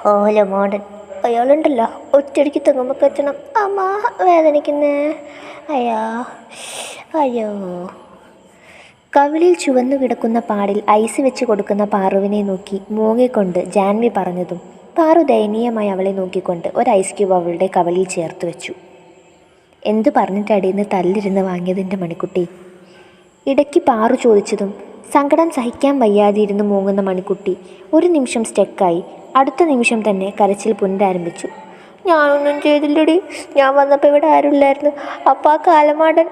ഓല Mordaunt അയാളുണ്ടല്ലോ ഒറ്റയടിക്ക് തെങ്ങുമ്പോൾ എത്തണം. അമ്മ വേദനിക്കുന്നേ, അയ്യാ അയ്യോ. കവിളിൽ ചുവന്നു കിടക്കുന്ന പാടിൽ ഐസ് വെച്ച് കൊടുക്കുന്ന പാറുവിനെ നോക്കി മൂങ്ങിക്കൊണ്ട് ജാൻവി പറഞ്ഞതും പാറു ദയനീയമായി അവളെ നോക്കിക്കൊണ്ട് ഒരു ഐസ് ക്യൂബ് അവളുടെ കവിളിൽ ചേർത്ത് വെച്ചു. എന്തു പറഞ്ഞിട്ടടിയെന്ന് തല്ലിരുന്ന് വാങ്ങിയതിൻ്റെ മണിക്കുട്ടി? ഇടയ്ക്ക് പാറു ചോദിച്ചതും സങ്കടം സഹിക്കാൻ വയ്യാതിരുന്ന് മൂങ്ങുന്ന മണിക്കുട്ടി ഒരു നിമിഷം സ്റ്റക്കായി. അടുത്ത നിമിഷം തന്നെ കരച്ചിൽ പുനരാരംഭിച്ചു. ഞാനൊന്നും ചെയ്തില്ലടി, ഞാൻ വന്നപ്പോൾ ഇവിടെ ആരുമില്ലായിരുന്നു. അപ്പം ആ കാലമാടൻ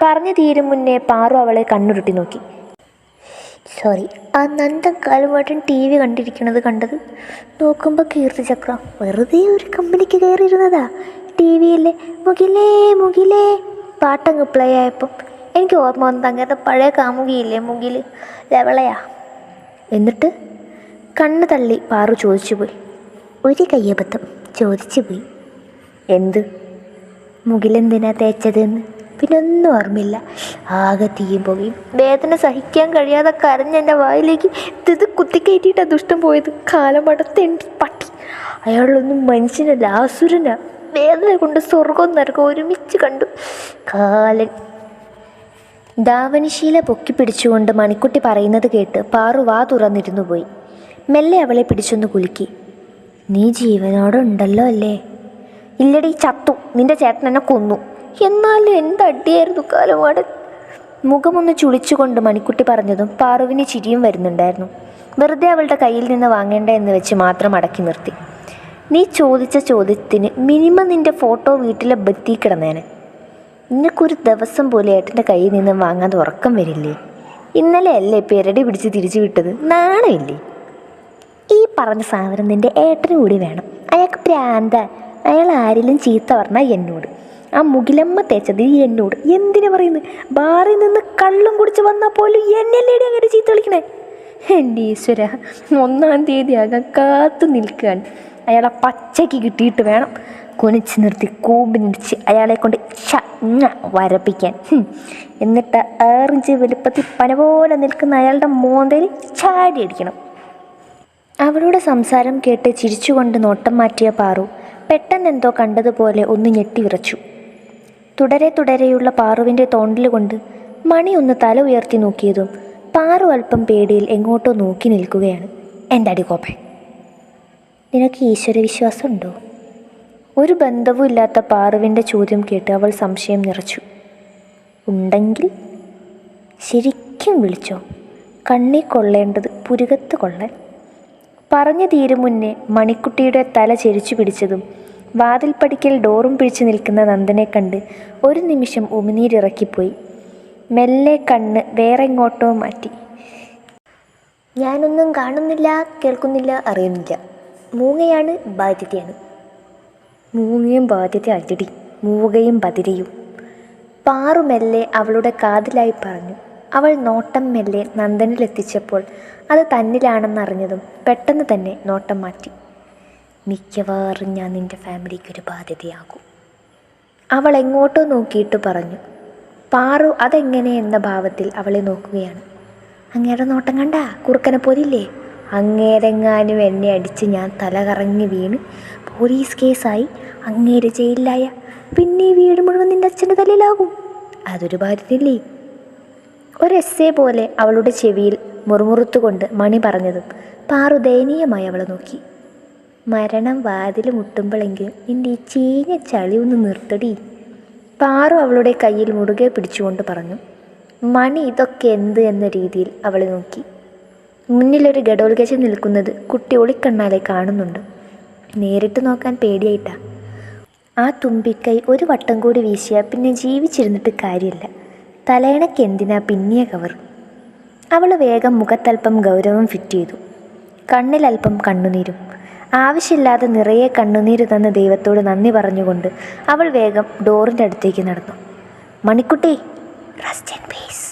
പറഞ്ഞു തീരും മുന്നേ പാറു അവളെ കണ്ണുരുട്ടി നോക്കി. സോറി, ആ നന്ദൻ കാലമാടൻ ടി വി കണ്ടത് നോക്കുമ്പോൾ കീർത്തിചക്രം വെറുതെ ഒരു കമ്പനിക്ക് കയറിയിരുന്നതാ. ടി വിയിലെ മുകിലേ മുകിലേ പാട്ടങ്ങ് പ്ലേ ആയപ്പം എനിക്ക് ഓർമ്മ വന്നത് അങ്ങനത്തെ പഴയ കാമുകിയില്ലേ മുകിൽ, ലവളയാ. എന്നിട്ട് കണ്ണ് തള്ളി പാറു ചോദിച്ചു പോയി. ഒരു കയ്യബദ്ധം ചോദിച്ചു പോയി. എന്ത്? മുകിലെന്തിനാ തേച്ചതെന്ന് പിന്നെ ഒന്നും ഓർമ്മയില്ല. ആകെ തീയും പോകുകയും വേദന സഹിക്കാൻ കഴിയാതെ കരഞ്ഞെൻ്റെ വായിലേക്ക് ഇത് കുത്തിക്കയറ്റിയിട്ടാ ദുഷ്ടം പോയത്. കാലമടത്തെണ്ടി പട്ടി. അയാളൊന്നും മനുഷ്യനല്ല, അസുരനാ. വേദന കൊണ്ട് സ്വർഗവും നരകവും ഒരുമിച്ച് കണ്ടു കാലൻ. ധാവനിശീല പൊക്കി പിടിച്ചുകൊണ്ട് മണിക്കുട്ടി പറയുന്നത് കേട്ട് പാറു വാ തുറന്നിരുന്നു പോയി. മെല്ലെ അവളെ പിടിച്ചൊന്ന് കുലുക്കി. നീ ജീവനോടുണ്ടല്ലോ അല്ലേ? ഇല്ലടി, ചത്തു. നിന്റെ ചേട്ടൻ എന്നെ കൊന്നു. എന്നാലും എന്തടിയായിരുന്നു കാലമാടൻ. മുഖമൊന്ന് ചുളിച്ചുകൊണ്ട് മണിക്കുട്ടി പറഞ്ഞതും പാറുവിന് ചിരിയും വരുന്നുണ്ടായിരുന്നു. വെറുതെ അവളുടെ കയ്യിൽ നിന്ന് വാങ്ങേണ്ട എന്ന് വെച്ച് മാത്രം അടക്കി നിർത്തി. നീ ചോദിച്ച ചോദ്യത്തിന് മിനിമം നിന്റെ ഫോട്ടോ വീട്ടിലെ ബത്തി കിടന്നേനെ. നിനക്കൊരു ദിവസം പോലെ ഏട്ടൻ്റെ കയ്യിൽ നിന്ന് വാങ്ങാതെ ഉറക്കം വരില്ലേ? ഇന്നലെ അല്ലേ പെരടി പിടിച്ച് തിരിച്ചു വിട്ടത്, നാണമില്ലേ? ഈ പറഞ്ഞ സാധനം നിൻ്റെ ഏട്ടന് കൂടി വേണം. അയാൾക്ക് പ്രാന്ത. അയാൾ ആരെങ്കിലും ചീത്ത പറഞ്ഞാൽ എന്നോട്, ആ മുകിലമ്മ തേച്ചത് എന്നോട്. എന്തിനു പറയുന്നത്? ബാറിൽ നിന്ന് കള്ളും കുടിച്ച് വന്നാൽ പോലും എന്നല്ലേടി അങ്ങനെ ചീത്ത വിളിക്കണേ? എൻ്റെ ഈശ്വര, 1-ാം തീയതി ആകാൻ കാത്തു നിൽക്കുകയാണ്. അയാളെ പച്ചയ്ക്ക് കിട്ടിയിട്ട് വേണം കുനിച്ച് നിർത്തി കൂമ്പിനിടിച്ച് അയാളെ കൊണ്ട് വരപ്പിക്കാൻ. എന്നിട്ട് 6 ഇഞ്ച് വലുപ്പത്തിൽ പന പോലെ നിൽക്കുന്ന അയാളുടെ മോന്തയിൽ ചാടി അടിക്കണം. അവളുടെ സംസാരം കേട്ട് ചിരിച്ചുകൊണ്ട് നോട്ടം മാറ്റിയ പാറു പെട്ടെന്നെന്തോ കണ്ടതുപോലെ ഒന്ന് ഞെട്ടി വിറച്ചു. തുടരെയുള്ള പാറുവിൻ്റെ തോണ്ടൽ കൊണ്ട് മണി ഒന്ന് തല ഉയർത്തി നോക്കിയതും പാറു അല്പം പേടിയിൽ എങ്ങോട്ടോ നോക്കി നിൽക്കുകയാണ്. എന്താടി കോപ്പേ, നിനക്ക് ഈശ്വരവിശ്വാസം ഉണ്ടോ? ഒരു ബന്ധവും ഇല്ലാത്ത പാറുവിൻ്റെ ചോദ്യം കേട്ട് അവൾ സംശയം നിറച്ചു. ഉണ്ടെങ്കിൽ ശരിക്കും വിളിച്ചോ, കണ്ണി കൊള്ളേണ്ടത് പുരുകത്ത് കൊള്ളാൻ. പറഞ്ഞു തീരും മുന്നേ മണിക്കുട്ടിയുടെ തല ചെരിച്ചു പിടിച്ചതും വാതിൽപ്പടിക്കൽ ഡോറും പിടിച്ചു നിൽക്കുന്ന നന്ദനെ കണ്ട് ഒരു നിമിഷം ഉമിനീരിറക്കിപ്പോയി. മെല്ലെ കണ്ണ് വേറെങ്ങോട്ടോ മാറ്റി. ഞാനൊന്നും കാണുന്നില്ല, കേൾക്കുന്നില്ല, അറിയുന്നില്ല. മൂങ്ങയാണ്, ബാധ്യതയാണ്. മൂങ്ങയും ബാധ്യത അല്ലടി, മൂവകയും ബദിരയും. പാറു മെല്ലെ അവളുടെ കാതിലായി പറഞ്ഞു. അവൾ നോട്ടം മെല്ലെ നന്ദനിലെത്തിച്ചപ്പോൾ അത് തന്നിലാണെന്നറിഞ്ഞതും പെട്ടെന്ന് തന്നെ നോട്ടം മാറ്റി. മിക്കവാറും ഞാൻ നിൻ്റെ ഫാമിലിക്കൊരു ബാധ്യതയാകും, അവൾ എങ്ങോട്ടോ നോക്കിയിട്ട് പറഞ്ഞു. പാറു അതെങ്ങനെ എന്ന ഭാവത്തിൽ അവളെ നോക്കുകയാണ്. അങ്ങേരെ നോട്ടം കണ്ട കുറുക്കനെ പോലില്ലേ? അങ്ങേരെങ്ങാനും എന്നെ അടിച്ച് ഞാൻ തല കറങ്ങി വീണ് പോലീസ് കേസായി അങ്ങേര് ജയിലിലായ പിന്നെ ഈ വീട് മുഴുവൻ നിൻ്റെ അച്ഛൻ്റെ തലയിലാകും. അതൊരു ബാധ്യതയില്ലേ? ഒരു എസ്സേ പോലെ അവളുടെ ചെവിയിൽ മുറുമുറുത്തുകൊണ്ട് മണി പറഞ്ഞതും പാറു ദയനീയമായി അവളെ നോക്കി. മരണം വാതിൽ മുട്ടുമ്പോഴെങ്കിലും നിൻ്റെ ഈ ചീഞ്ഞ ചളി ഒന്ന് നിർത്തടി, പാറു അവളുടെ കയ്യിൽ മുറുകെ പിടിച്ചുകൊണ്ട് പറഞ്ഞു. മണി ഇതൊക്കെ എന്ത് എന്ന രീതിയിൽ അവളെ നോക്കി. മുന്നിലൊരു ഗഡോൽഗജം നിൽക്കുന്നത് കുട്ടി ഒളിക്കണ്ണാലെ കാണുന്നുണ്ട്. നേരിട്ട് നോക്കാൻ പേടിയായിട്ടാ. ആ തുമ്പിക്കൈ ഒരു വട്ടം കൂടി വീശിയാൽ പിന്നെ ജീവിച്ചിരുന്നിട്ട് കാര്യമില്ല. തലയണയ്ക്ക് എന്തിനാ പിന്നിയ കവർ? അവൾ വേഗം മുഖത്തൽപ്പം ഗൗരവം ഫിറ്റ് ചെയ്തു. കണ്ണിലൽപ്പം കണ്ണുനീരും. ആവശ്യമില്ലാതെ നിറയെ കണ്ണുനീര് തന്ന ദൈവത്തോട് നന്ദി പറഞ്ഞുകൊണ്ട് അവൾ വേഗം ഡോറിൻ്റെ അടുത്തേക്ക് നടന്നു. Manikutty, rest in peace.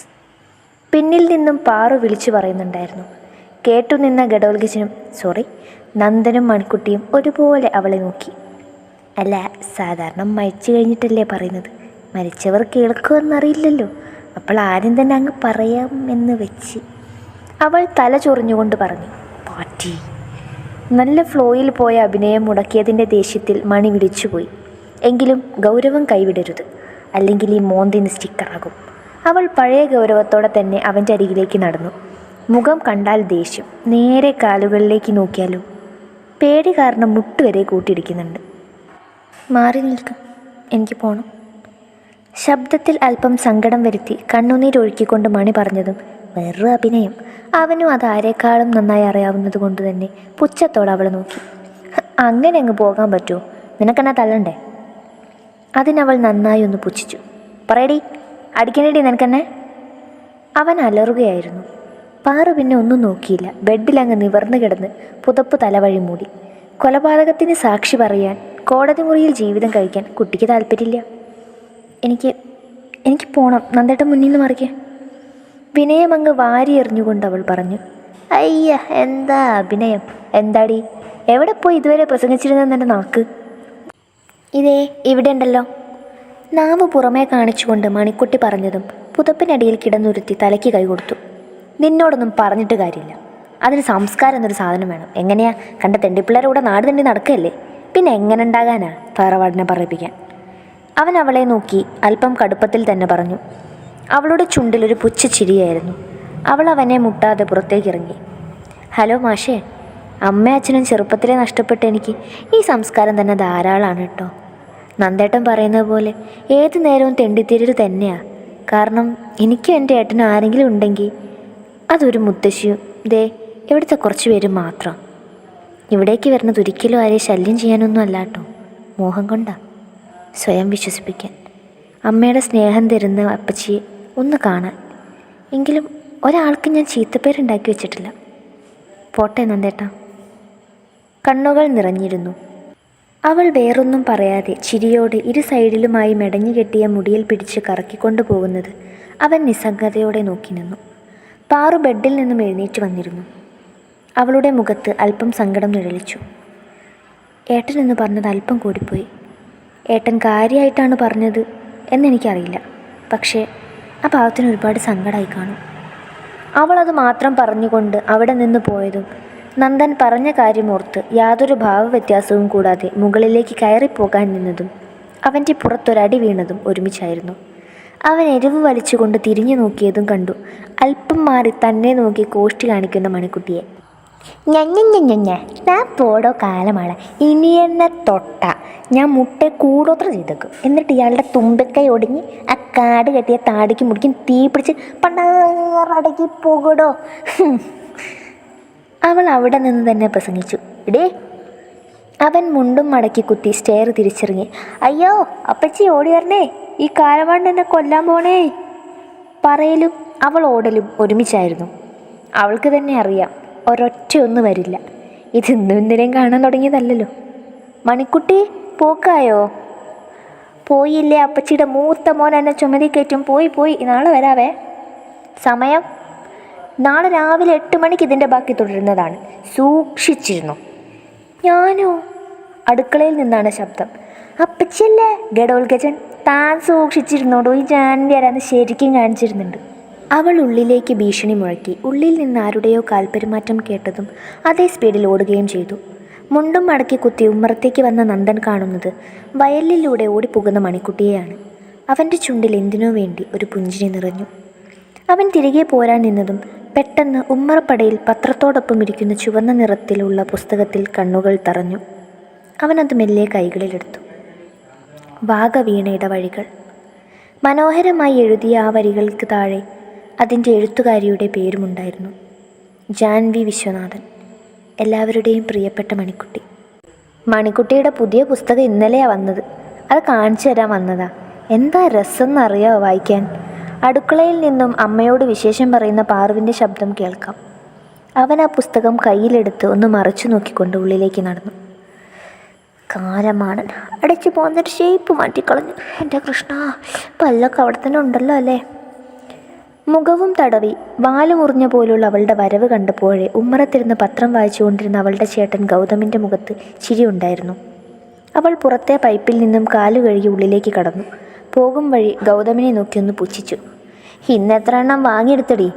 പിന്നിൽ നിന്നും പാറു വിളിച്ചു പറയുന്നുണ്ടായിരുന്നു. കേട്ടുനിന്ന ഗഡോൽഗജനും നന്ദനും മണിക്കുട്ടിയും ഒരുപോലെ അവളെ നോക്കി. അല്ല, സാധാരണ മരിച്ചു കഴിഞ്ഞിട്ടല്ലേ പറയുന്നത്, മരിച്ചവർ കേൾക്കുമെന്നറിയില്ലല്ലോ, അപ്പോൾ ആരും തന്നെ അങ്ങ് പറയാം എന്ന് വെച്ച് അവൾ തല ചൊറിഞ്ഞുകൊണ്ട് പറഞ്ഞു. പാറ്റി. നല്ല ഫ്ലോയിൽ പോയ അഭിനയം മുടക്കിയതിൻ്റെ ദേഷ്യത്തിൽ മണി വിളിച്ചുപോയി. എങ്കിലും ഗൗരവം കൈവിടരുത്, അല്ലെങ്കിൽ ഈ മോന്തിന് സ്റ്റിക്കറാകും. അവൾ പഴയ ഗൗരവത്തോടെ തന്നെ അവൻ്റെ അരികിലേക്ക് നടന്നു. മുഖം കണ്ടാൽ ദേഷ്യം, നേരെ കാലുകളിലേക്ക് നോക്കിയാലോ പേടി കാരണം മുട്ടുവരെ കൂട്ടിയിടിക്കുന്നുണ്ട്. മാറി നിൽക്കും, എനിക്ക് പോകണം. ശബ്ദത്തിൽ അല്പം സങ്കടം വരുത്തി കണ്ണുനീരൊഴുക്കിക്കൊണ്ട് മണി പറഞ്ഞതും വേറൊരു അഭിനയം. അവനും അത് ആരെക്കാളും നന്നായി അറിയാവുന്നത് കൊണ്ട് തന്നെ പുച്ഛത്തോടെ അവളെ നോക്കി. അങ്ങനെ അങ്ങ് പോകാൻ പറ്റുമോ? നിനക്കെന്നാ തള്ളണ്ടേ? അതിനവൾ നന്നായി ഒന്ന് പുച്ഛിച്ചു. പറയടി, അടിക്കണേടി നിനക്കെന്നെ. അവൻ അലറുകയായിരുന്നു. പാറു പിന്നെ ഒന്നും നോക്കിയില്ല. ബെഡിലങ്ങ് നിവർന്നു കിടന്ന് പുതപ്പ് തലവഴി മൂടി. കൊലപാതകത്തിന് സാക്ഷി പറയാൻ കോടതി മുറിയിൽ ജീവിതം കഴിക്കാൻ കുട്ടിക്ക് താല്പര്യമില്ല. എനിക്ക് പോണം, നന്ദേട്ടൻ മുന്നിൽ നിന്ന് മറിക്കേ. വിനയം അങ്ങ് വാരി എറിഞ്ഞുകൊണ്ട് അവൾ പറഞ്ഞു. അയ്യ, എന്താ അഭിനയം? എന്താടി, എവിടെ പോയി ഇതുവരെ പ്രസംഗിച്ചിരുന്നെന്നെ നാക്ക്? ഇതേ ഇവിടെ ഉണ്ടല്ലോ. നാവ് പുറമേ കാണിച്ചുകൊണ്ട് മണിക്കുട്ടി പറഞ്ഞതും പുതപ്പിനടിയിൽ കിടന്നുരുത്തി തലയ്ക്ക് കൈ കൊടുത്തു. നിന്നോടൊന്നും പറഞ്ഞിട്ട് കാര്യമില്ല. അതിന് സംസ്കാരം എന്നൊരു സാധനം വേണം. എങ്ങനെയാ, കണ്ട തെണ്ടിപ്പിള്ളേരെ കൂടെ നാട് തണ്ടി നടക്കുകയല്ലേ, പിന്നെ എങ്ങനെ ഉണ്ടാകാനാ തറവാടിനെ പറയിപ്പിക്കാൻ? അവൻ അവളെ നോക്കി അല്പം കടുപ്പത്തിൽ തന്നെ പറഞ്ഞു. അവളുടെ ചുണ്ടിലൊരു പുച്ഛച്ചിരിയായിരുന്നു. അവൾ അവനെ മുട്ടാതെ പുറത്തേക്കിറങ്ങി. ഹലോ മാഷേ, അമ്മയും അച്ഛനും ചെറുപ്പത്തിലെ നഷ്ടപ്പെട്ട എനിക്ക് ഈ സംസ്കാരം തന്നെ ധാരാളമാണ് കേട്ടോ. നന്ദേട്ടൻ പറയുന്നത് പോലെ ഏതു നേരവും തെണ്ടിത്തിരൽ തന്നെയാണ്. കാരണം എനിക്കും എൻ്റെ ഏട്ടനും ആരെങ്കിലും ഉണ്ടെങ്കിൽ അതൊരു മുത്തശ്ശിയും ദേ ഇവിടുത്തെ കുറച്ച് പേരും മാത്രം. ഇവിടേക്ക് വരുന്നത് ഒരിക്കലും ആരെയും ശല്യം ചെയ്യാനൊന്നും അല്ല കേട്ടോ, മോഹം കൊണ്ടാ, സ്വയം വിശ്വസിപ്പിക്കാൻ. അമ്മയുടെ സ്നേഹം തരുന്ന അപ്പച്ചിയെ ഒന്ന് കാണാൻ. എങ്കിലും ഒരാൾക്ക് ഞാൻ ചീത്തപ്പേരുണ്ടാക്കി വെച്ചിട്ടില്ല. പോട്ടെ നന്ദേട്ടാ. കണ്ണുകൾ നിറഞ്ഞിരുന്നു. അവൾ വേറൊന്നും പറയാതെ ചിരിയോടെ ഇരു സൈഡിലുമായി മെടഞ്ഞു കെട്ടിയ മുടിയിൽ പിടിച്ച് കറക്കിക്കൊണ്ടു പോകുന്നത് അവൻ നിസ്സംഗതയോടെ നോക്കി നിന്നു. പാറു ബെഡിൽ നിന്നും എഴുന്നേറ്റ് വന്നിരുന്നു. അവളുടെ മുഖത്ത് അല്പം സങ്കടം നിഴലിച്ചു. ഏട്ടൻ എന്ന് പറഞ്ഞത് അല്പം കൂടിപ്പോയി. ഏട്ടൻ കാര്യമായിട്ടാണ് പറഞ്ഞത് എന്നെനിക്കറിയില്ല. പക്ഷേ ആ പാവത്തിന് ഒരുപാട് സങ്കടമായി കാണും. അവളത് മാത്രം പറഞ്ഞുകൊണ്ട് അവിടെ നിന്ന് പോയതും നന്ദൻ പറഞ്ഞ കാര്യമോർത്ത് യാതൊരു ഭാവവ്യത്യാസവും കൂടാതെ മുകളിലേക്ക് കയറിപ്പോകാൻ നിന്നതും അവൻ്റെ പുറത്തൊരടി വീണതും ഒരുമിച്ചായിരുന്നു. അവൻ എരിവ് വലിച്ചുകൊണ്ട് തിരിഞ്ഞു നോക്കിയതും കണ്ടു അല്പം മാറി തന്നെ നോക്കി കോഷ്ടി കാണിക്കുന്ന മണിക്കുട്ടിയെ. ഞാൻ പോടോ കാലമാണ്, ഇനി എന്നെ തൊട്ട ഞാൻ മുട്ടെ കൂടോത്ര ചെയ്തേക്കും. എന്നിട്ട് ഇയാളുടെ തുമ്പക്കൈ ഒടുങ്ങി ആ കാട് കെട്ടിയ താടിക്ക് മുടിക്കും തീ പിടിച്ച് പണ്ടാറടക്കി പോകടോ. അവൾ അവിടെ നിന്ന് തന്നെ പ്രസംഗിച്ചു. ഇടേ. അവൻ മുണ്ടും മടക്കി കുത്തി സ്റ്റെയർ തിരിച്ചിറങ്ങി. അയ്യോ അപ്പച്ചി ഓടി വരണേ, ഈ കാലമാണ്ട് എന്നെ കൊല്ലാൻ പോണേ. പറയലും അവൾ ഓടലും ഒരുമിച്ചായിരുന്നു. അവൾക്ക് തന്നെ അറിയാം ഒരൊറ്റയൊന്നും വരില്ല. ഇത് ഇന്നലെയും കാണാൻ തുടങ്ങിയതല്ലല്ലോ. മണിക്കുട്ടി പോക്കായോ? പോയില്ലേ, അപ്പച്ചിയുടെ മൂത്ത മോൻ എന്നെ ചുമതി കയറ്റും. പോയി നാളെ വരാവേ. സമയം നാളെ രാവിലെ 8 മണിക്ക് ഇതിൻ്റെ ബാക്കി തുടരുന്നതാണ്, സൂക്ഷിച്ചിരുന്നു. ഞാനോ? അടുക്കളയിൽ നിന്നാണ് ശബ്ദം. അപ്പച്ചിയല്ലേ ഗഡോൽഗജൻ, താൻ സൂക്ഷിച്ചിരുന്നോടോ, ഈ ജാൻ്റെ ആരാന്ന് ശരിക്കും കാണിച്ചിരുന്നുണ്ട്. അവൾ ഉള്ളിലേക്ക് ഭീഷണി മുഴക്കി. ഉള്ളിൽ നിന്ന് ആരുടെയോ കാൽപ്പെരുമാറ്റം കേട്ടതും അതേ സ്പീഡിൽ ഓടുകയും ചെയ്തു. മുണ്ടും മടക്കി കുത്തി ഉമ്മറത്തേക്ക് വന്ന നന്ദൻ കാണുന്നത് വയലിലൂടെ ഓടിപ്പോകുന്ന മണിക്കുട്ടിയെയാണ്. അവൻ്റെ ചുണ്ടിൽ എന്തിനോ വേണ്ടി ഒരു പുഞ്ചിരി നിറഞ്ഞു. അവൻ തിരികെ പോരാൻ നിന്നതും പെട്ടെന്ന് ഉമ്മറപ്പടയിൽ പത്രത്തോടൊപ്പം ഇരിക്കുന്ന ചുവന്ന നിറത്തിലുള്ള പുസ്തകത്തിൽ കണ്ണുകൾ തറഞ്ഞു. അവനത് മെല്ലെ കൈകളിലെടുത്തു. വാഗവീണയുടെ വഴികൾ. മനോഹരമായി എഴുതിയ ആ വരികൾക്ക് താഴെ അതിൻ്റെ എഴുത്തുകാരിയുടെ പേരുമുണ്ടായിരുന്നു, ജാൻവി വിശ്വനാഥൻ. എല്ലാവരുടെയും പ്രിയപ്പെട്ട മണിക്കുട്ടി. മണിക്കുട്ടിയുടെ പുതിയ പുസ്തകം ഇന്നലെയാണ് വന്നത്. അത് കാണിച്ചു തരാൻ വന്നതാ. എന്താ രസം എന്നറിയാമോ വായിക്കാൻ? അടുക്കളയിൽ നിന്നും അമ്മയോട് വിശേഷം പറയുന്ന പാറുവിൻ്റെ ശബ്ദം കേൾക്കാം. അവൻ ആ പുസ്തകം കയ്യിലെടുത്ത് ഒന്ന് മറിച്ചു നോക്കിക്കൊണ്ട് ഉള്ളിലേക്ക് നടന്നു. കാലമാണൻ അടിച്ചു പോകുന്നൊരു ഷേപ്പ് മാറ്റിക്കളഞ്ഞു. എൻ്റെ കൃഷ്ണ, പല്ലൊക്കെ അവിടെ തന്നെ ഉണ്ടല്ലോ അല്ലേ? മുഖവും തടവി വാല് മുറിഞ്ഞ പോലുള്ള അവളുടെ വരവ് കണ്ടപ്പോഴേ ഉമ്മറത്തിരുന്ന് പത്രം വായിച്ചുകൊണ്ടിരുന്ന അവളുടെ ചേട്ടൻ ഗൗതമിൻ്റെ മുഖത്ത് ചിരിയുണ്ടായിരുന്നു. അവൾ പുറത്തെ പൈപ്പിൽ നിന്നും കാലു കഴുകി ഉള്ളിലേക്ക് കടന്നു. പോകും വഴി ഗൗതമിനെ നോക്കിയൊന്ന് പുച്ഛിച്ചു. ഇന്നെത്ര എണ്ണം വാങ്ങിയെടുത്തടി?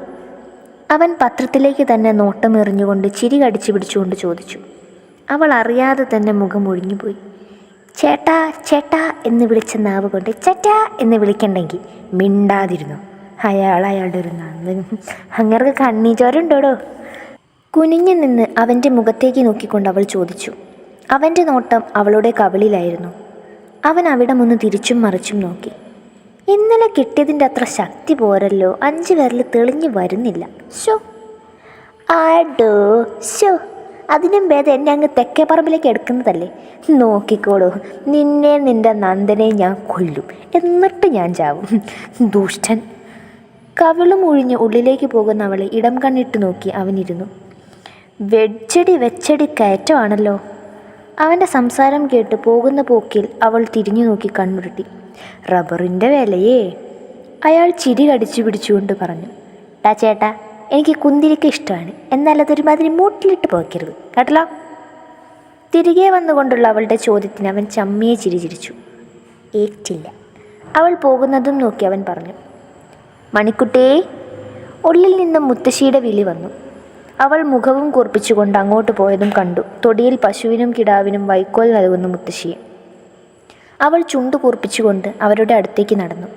അവൻ പത്രത്തിലേക്ക് തന്നെ നോട്ടം എറിഞ്ഞുകൊണ്ട് ചിരി കടിച്ചു പിടിച്ചുകൊണ്ട് ചോദിച്ചു. അവൾ അറിയാതെ തന്നെ മുഖം ഒഴിഞ്ഞുപോയി. ചേട്ടാ ചേട്ടാ എന്ന് വിളിച്ച നാവ് കൊണ്ട് ചേട്ടാ എന്ന് വിളിക്കണ്ടെങ്കിൽ മിണ്ടാതിരുന്നു. അയാളുടെ ഒരു നന്ദനും അങ്ങർക്ക് കണ്ണീച്ചോരുണ്ടോടോ. കുനിഞ്ഞു നിന്ന് അവൻ്റെ മുഖത്തേക്ക് നോക്കിക്കൊണ്ട് അവൾ ചോദിച്ചു. അവൻ്റെ നോട്ടം അവളുടെ കവിളിലായിരുന്നു. അവൻ അവിടെ മുന്ന് തിരിച്ചും മറിച്ചും നോക്കി. ഇന്നലെ കിട്ടിയതിൻ്റെ അത്ര ശക്തി പോരല്ലോ, 5 വിരൽ തെളിഞ്ഞു വരുന്നില്ല. ഷോ ആടോ ഷോ, അതിനും ഭേദം എന്നെ അങ്ങ് തെക്കേ പറമ്പിലേക്ക് എടുക്കുന്നതല്ലേ. നോക്കിക്കോളൂ, നിന്നെ നിൻ്റെ നന്ദനെ ഞാൻ കൊല്ലും, എന്നിട്ട് ഞാൻ ചാവും. ദുഷ്ടൻ. കവിളും ഒഴിഞ്ഞ് ഉള്ളിലേക്ക് പോകുന്ന അവളെ ഇടം കണ്ണിട്ട് നോക്കി അവനിരുന്നു. വെച്ചടി കയറ്റമാണല്ലോ. അവൻ്റെ സംസാരം കേട്ട് പോകുന്ന പോക്കിൽ അവൾ തിരിഞ്ഞു നോക്കി കണ്ണുരുട്ടി. റബ്ബറിൻ്റെ വിലയേ. അയാൾ ചിരി കടിച്ചു പിടിച്ചുകൊണ്ട് പറഞ്ഞു. ടാ ചേട്ടാ, എനിക്ക് കുന്തിരിക്ക ഇഷ്ടമാണ്, എന്നാൽ അതൊരുമാതിരി മൂട്ടിലിട്ട് പോക്കരുത് കേട്ടല്ലോ. തിരികെ വന്നുകൊണ്ടുള്ള അവളുടെ ചോദ്യത്തിന് അവൻ ചമ്മിയെ ചിരിച്ചിരിച്ചു. ഏറ്റില്ല. അവൾ പോകുന്നതും നോക്കി അവൻ പറഞ്ഞു. മണിക്കുട്ടേ. ഉള്ളിൽ നിന്നും മുത്തശ്ശിയുടെ വിളി വന്നു. അവൾ മുഖവും കൂർപ്പിച്ചുകൊണ്ട് അങ്ങോട്ട് പോയതും കണ്ടു തൊടിയിൽ പശുവിനും കിടാവിനും വൈക്കോൽ നൽകുന്ന മുത്തശ്ശിയെ. അവൾ ചുണ്ടു കൂർപ്പിച്ചുകൊണ്ട് അവരുടെ അടുത്തേക്ക് നടന്നു.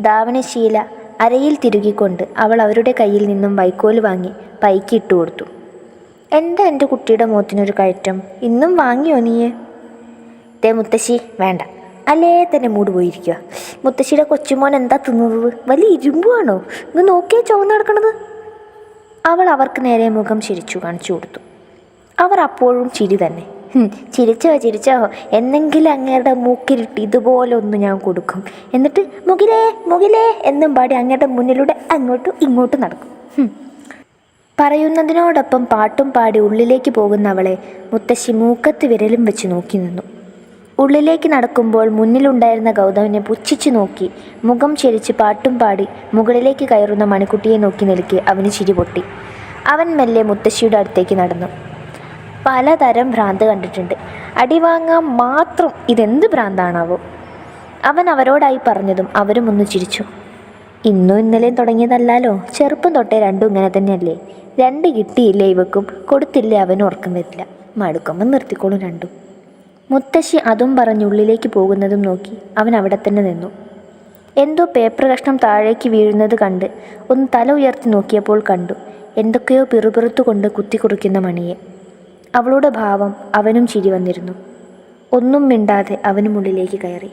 ധാവണശീല അരയിൽ തിരുകിക്കൊണ്ട് അവൾ അവരുടെ കയ്യിൽ നിന്നും വൈക്കോൽ വാങ്ങി പൈക്ക് ഇട്ടു കൊടുത്തു. എന്താ എൻ്റെ കുട്ടിയുടെ മുഖത്തിനൊരു കയറ്റം? ഇന്നും വാങ്ങിയോ നീയെ? തേ മുത്തശ്ശി, വേണ്ട, അല്ലേ തന്നെ മൂട് പോയിരിക്കുക. മുത്തശ്ശിയുടെ കൊച്ചുമോൻ എന്താ തിന്നുന്നത്? വലിയ ഇരുമ്പുവാണോ? ഇങ്ങ് നോക്കിയേ ചുവന്ന് കിടക്കണത്. അവൾ അവർക്ക് നേരെ മുഖം ചിരിച്ചു കാണിച്ചു കൊടുത്തു. അവർ അപ്പോഴും ചിരി തന്നെ. ചിരിച്ചോ, എന്നെങ്കിലും അങ്ങേരുടെ മൂക്കിലിട്ട് ഇതുപോലെ ഒന്ന് ഞാൻ കൊടുക്കും. എന്നിട്ട് മുകിലേ എന്നും പാടി അങ്ങയുടെ മുന്നിലൂടെ അങ്ങോട്ടും ഇങ്ങോട്ടും നടക്കും. പറയുന്നതിനോടൊപ്പം പാട്ടും പാടി ഉള്ളിലേക്ക് പോകുന്ന അവളെ മുത്തശ്ശി മൂക്കത്ത് വിരലും വെച്ച് നോക്കി നിന്നു. ഉള്ളിലേക്ക് നടക്കുമ്പോൾ മുന്നിലുണ്ടായിരുന്ന ഗൗതമനെ പുച്ഛിച്ചു നോക്കി മുഖം ചെരിച്ച് പാട്ടും പാടി മുകളിലേക്ക് കയറുന്ന മണിക്കുട്ടിയെ നോക്കി നിൽക്കെ അവന് ചിരി പൊട്ടി. അവൻ മെല്ലെ മുത്തശ്ശിയുടെ അടുത്തേക്ക് നടന്നു. പലതരം ഭ്രാന്ത് കണ്ടിട്ടുണ്ട്, അടിവാങ്ങാൻ മാത്രം ഇതെന്ത് ഭ്രാന്താണാവോ? അവൻ അവരോടായി പറഞ്ഞതും അവരും ഒന്ന് ചിരിച്ചു. ഇന്നും ഇന്നലെയും തുടങ്ങിയതല്ലാലോ, ചെറുപ്പം തൊട്ടേ രണ്ടും ഇങ്ങനെ തന്നെയല്ലേ. 2 കിട്ടിയില്ലേ ഇവക്കും, കൊടുത്തില്ലേ അവനും ഉറക്കം വരില്ല, മടുക്കുമ്പം നിർത്തിക്കോളും രണ്ടും. മുത്തശ്ശി അതും പറഞ്ഞ് ഉള്ളിലേക്ക് പോകുന്നതും നോക്കി അവൻ അവിടെ തന്നെ നിന്നു. എന്തോ പേപ്പർ കഷ്ണം താഴേക്ക് വീഴുന്നത് കണ്ട് ഒന്ന് തല ഉയർത്തി നോക്കിയപ്പോൾ കണ്ടു എന്തൊക്കെയോ പിറുപിറുത്തുകൊണ്ട് കുത്തിക്കുറിക്കുന്ന മണിയെ. അവളുടെ ഭാവം അവനും ചിരി വന്നിരുന്നു. ഒന്നും മിണ്ടാതെ അവനും ഉള്ളിലേക്ക് കയറി.